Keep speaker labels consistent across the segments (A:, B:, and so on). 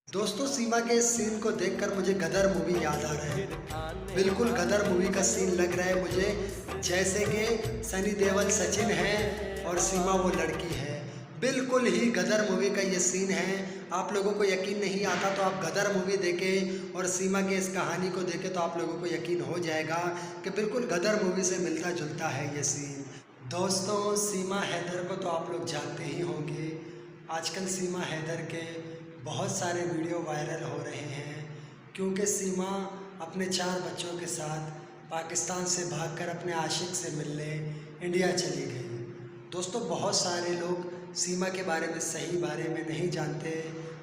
A: दोस्तों सीमा के इस सीन को देखकर मुझे गदर मूवी याद आ रहा है। बिल्कुल गदर मूवी का सीन लग रहा है मुझे, जैसे कि सनी देओल सचिन है और सीमा वो लड़की है। बिल्कुल ही गदर मूवी का ये सीन है। आप लोगों को यकीन नहीं आता तो आप गदर मूवी देखें और सीमा के इस कहानी को देखें तो आप लोगों को यकीन हो जाएगा कि बिल्कुल गदर मूवी से मिलता जुलता है ये सीन। दोस्तों सीमा हैदर को तो आप लोग जानते ही होंगे। आजकल सीमा हैदर के बहुत सारे वीडियो वायरल हो रहे हैं क्योंकि सीमा अपने 4 बच्चों के साथ पाकिस्तान से भागकर अपने आशिक से मिलने इंडिया चली गई। दोस्तों बहुत सारे लोग सीमा के बारे में सही बारे में नहीं जानते।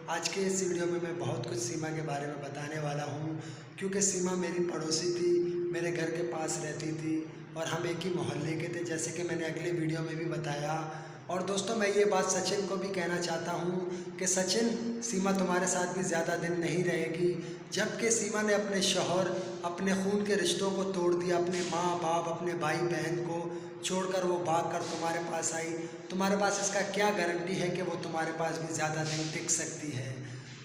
A: आज के इस वीडियो में मैं बहुत कुछ सीमा के बारे में बताने वाला हूँ क्योंकि सीमा मेरी पड़ोसी थी, मेरे घर के पास रहती थी और हम एक ही मोहल्ले के थे, जैसे कि मैंने अगले वीडियो में भी बताया। और दोस्तों मैं ये बात सचिन को भी कहना चाहता हूँ कि सचिन, सीमा तुम्हारे साथ भी ज़्यादा दिन नहीं रहेगी। जबकि सीमा ने अपने शौहर, अपने खून के रिश्तों को तोड़ दिया, अपने माँ बाप, अपने भाई बहन को छोड़कर वो भागकर तुम्हारे पास आई। तुम्हारे पास इसका क्या गारंटी है कि वो तुम्हारे पास भी ज़्यादा दिन टिक सकती है।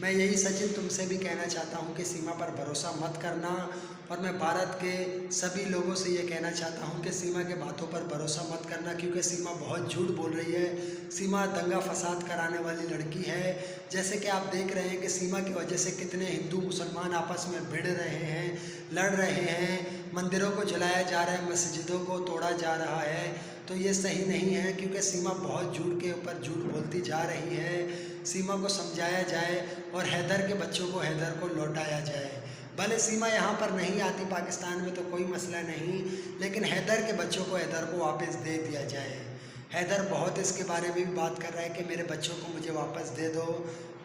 A: मैं यही सचिन तुमसे भी कहना चाहता हूँ कि सीमा पर भरोसा मत करना। और मैं भारत के सभी लोगों से ये कहना चाहता हूँ कि सीमा के बातों पर भरोसा मत करना क्योंकि सीमा बहुत झूठ बोल रही है। सीमा दंगा फसाद कराने वाली लड़की है। जैसे कि आप देख रहे हैं कि सीमा की वजह से कितने हिंदू मुसलमान आपस में भिड़ रहे हैं, लड़ रहे हैं, मंदिरों को जलाया जा रहा है, मस्जिदों को तोड़ा जा रहा है। तो ये सही नहीं है क्योंकि सीमा बहुत झूठ के ऊपर झूठ बोलती जा रही है। सीमा को समझाया जाए और हैदर के बच्चों को हैदर को लौटाया जाए। भले सीमा यहाँ पर नहीं आती पाकिस्तान में तो कोई मसला नहीं, लेकिन हैदर के बच्चों को हैदर को वापस दे दिया जाए। हैदर बहुत इसके बारे में भी बात कर रहा है कि मेरे बच्चों को मुझे वापस दे दो।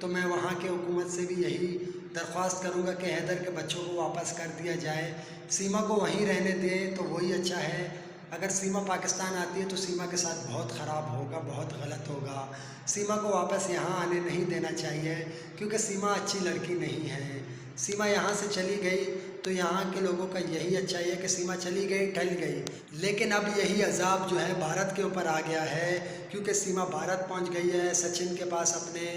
A: तो मैं वहाँ के हुकूमत से भी यही दरख्वास्त करूँगा कि हैदर के बच्चों को वापस कर दिया जाए। सीमा को वहीं रहने दें तो वही अच्छा है। अगर सीमा पाकिस्तान आती है तो सीमा के साथ बहुत ख़राब होगा, बहुत गलत होगा। सीमा को वापस यहाँ आने नहीं देना चाहिए क्योंकि सीमा अच्छी लड़की नहीं है। सीमा यहाँ से चली गई तो यहाँ के लोगों का यही अच्छा है कि सीमा चली गई, टल गई। लेकिन अब यही अजाब जो है भारत के ऊपर आ गया है क्योंकि सीमा भारत पहुँच गई है सचिन के पास, अपने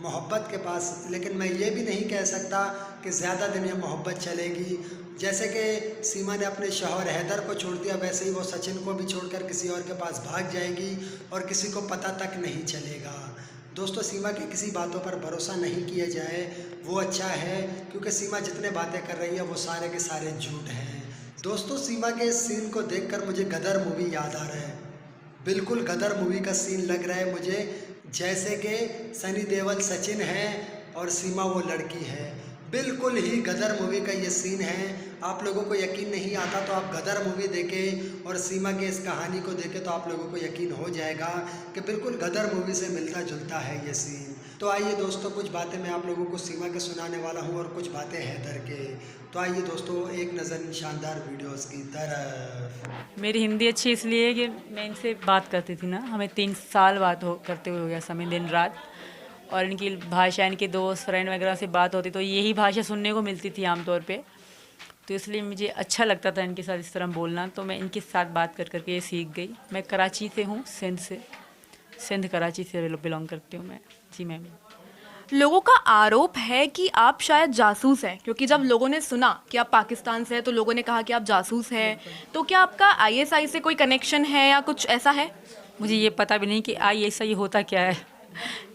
A: मोहब्बत के पास। लेकिन मैं ये भी नहीं कह सकता कि ज़्यादा दिन ये मोहब्बत चलेगी। जैसे कि सीमा ने अपने शौहर हैदर को छोड़ दिया, वैसे ही वो सचिन को भी छोड़कर किसी और के पास भाग जाएगी और किसी को पता तक नहीं चलेगा। दोस्तों सीमा की किसी बातों पर भरोसा नहीं किया जाए, वो अच्छा है क्योंकि सीमा जितने बातें कर रही है वो सारे के सारे झूठ हैं। दोस्तों सीमा के इस सीन को देखकर मुझे गदर मूवी याद आ रहा है। बिल्कुल गदर मूवी का सीन लग रहा है मुझे, जैसे कि सनी देओल सचिन है और सीमा वो लड़की है। बिल्कुल ही गदर मूवी का ये सीन है। आप लोगों को यकीन नहीं आता तो आप गदर मूवी देखें और सीमा के इस कहानी को देखें तो आप लोगों को यकीन हो जाएगा कि बिल्कुल गदर मूवी से मिलता जुलता है ये सीन। तो आइए दोस्तों, कुछ बातें मैं आप लोगों को सीमा के सुनाने वाला हूँ और कुछ बातें हैदर के। तो आइए दोस्तों, एक नज़र शानदार वीडियोस की तरफ।
B: मेरी हिंदी अच्छी इसलिए कि मैं इनसे बात करती थी ना, हमें 3 साल बात करते हुए हो गया समय, दिन रात। और इनकी भाषा, इनके दोस्त फ्रेंड वगैरह से बात होती तो यही भाषा सुनने को मिलती थी आमतौर पे। तो इसलिए मुझे अच्छा लगता था इनके साथ इस तरह बोलना, तो मैं इनके साथ बात कर करके ये सीख गई। मैं कराची से हूँ, सिंध से, सिंध कराची से बिलोंग करती हूँ मैं। जी मैम।
C: लोगों का आरोप है कि आप शायद जासूस हैं, क्योंकि जब लोगों ने सुना कि आप पाकिस्तान से हैं तो लोगों ने कहा कि आप जासूस हैं। तो क्या आपका आईएसआई से कोई कनेक्शन है या कुछ ऐसा है?
B: मुझे ये पता भी नहीं कि ISI होता क्या है।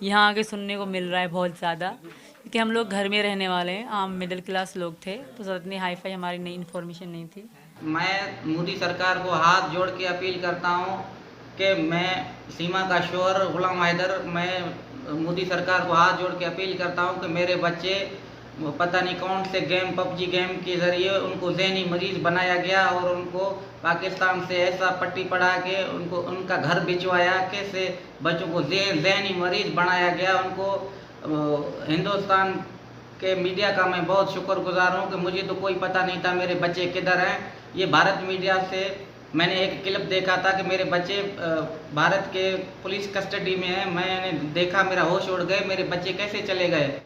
B: यहाँ आके सुनने को मिल रहा है बहुत ज़्यादा, क्योंकि हम लोग घर में रहने वाले हैं, आम मिडिल क्लास लोग थे, तो ज़्यादा इतनी हाई फाई हमारी नई इन्फॉर्मेशन नहीं थी।
D: मैं मोदी सरकार को हाथ जोड़ के अपील करता हूँ कि मैं सीमा का शौहर गुलाम हैदर, मैं मोदी सरकार को हाथ जोड़ के अपील करता हूँ कि मेरे बच्चे पता नहीं कौन से गेम, PUBG गेम के ज़रिए उनको ज़हनी मरीज़ बनाया गया और उनको पाकिस्तान से ऐसा पट्टी पढ़ा के उनको उनका घर भिजवाया के से बच्चों को ज़हनी मरीज़ बनाया गया। उनको हिंदुस्तान के मीडिया का मैं बहुत शुक्रगुजार हूँ कि मुझे तो कोई पता नहीं था मेरे बच्चे किधर हैं। ये भारत मीडिया से मैंने एक क्लिप देखा था कि मेरे बच्चे भारत के पुलिस कस्टडी में हैं। मैंने देखा, मेरा होश उड़ गए, मेरे बच्चे कैसे चले गए।